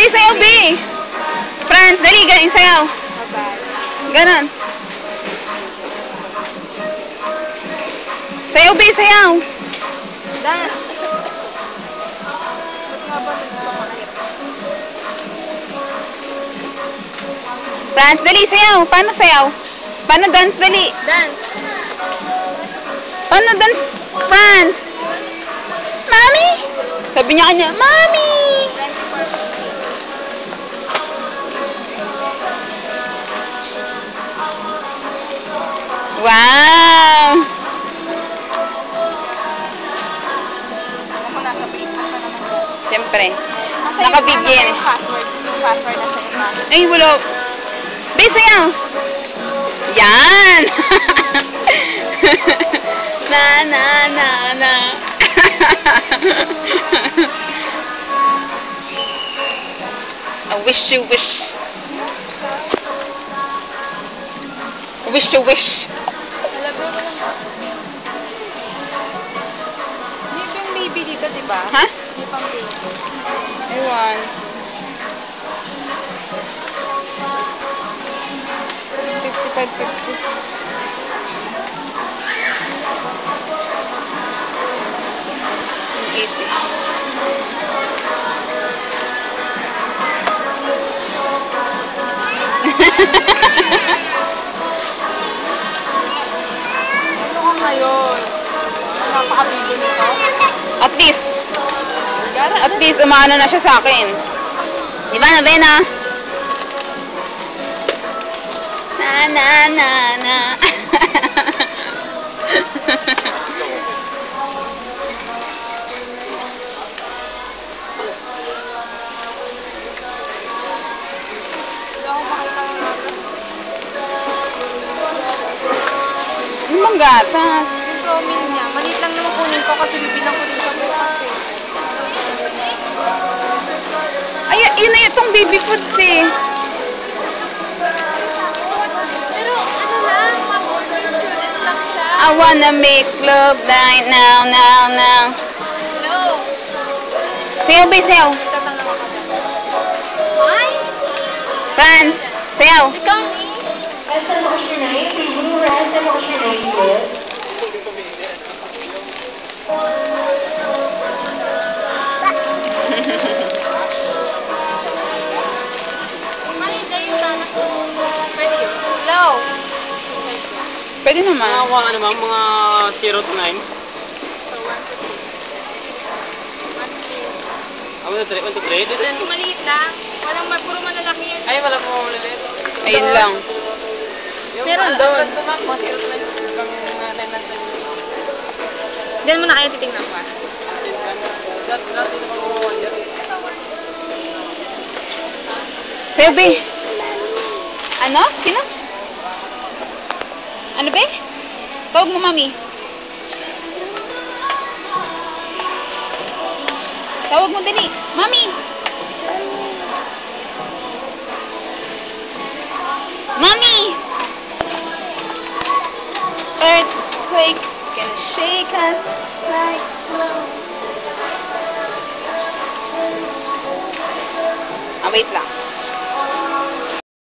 sayaw, B. Franz, dali, galing, sayaw. Ganon. Sayaw, B, sayaw. Dance. Franz, dali, sayaw. Paano sayaw? Paano dance, dali? Dance. Paano dance, Franz? Mami! Sabi niya kanya, Mami! Wow! Ako nasa Facebook na naman yun. Siyempre. Nasa Nakabigyan. yung password. Yung password nasa yung password. Ay, wala. Be, sayaw! Yan! Na, na, na, na. I wish you wish. I wish you wish. May pang baby dito, diba? Ha? May pang baby. Ewan. 80. Ano ka ngayon? Napakabili nito? At least, umaano na siya sa akin. Diba, Nabena? Na, na, na, na. Ano bang gatas? Yung promin niya. Maliit lang naman kunin ko kasi bibilang ko din siya bukas eh. Ay, yun na itong baby foods eh. Pero ano lang, mag-order student lang siya. I wanna make love right now, now, now. Hello? Sayaw, bay, sayaw. Nagtatanong ako dyan. Ay! Franz, sayaw. Ikaw ni? Hello? Pwede naman. Mga ano bang mga 0 to 9? Ah, 1 to 3? 1 to 3? Dito yan. Maliit lang. Walang puro malalaki yan. Ay, wala po maliliit. Ayun lang. Meron doon. Mga 0 to 9. Hanggang 9 na 10. Diyan mo na kayo titignan pa. Dati na pag-uwan dyan. Sayaw, bay. Ano? Sino? Ano, bay? Tawag mo, mami. Tawag mo, dali. Mami! Mami!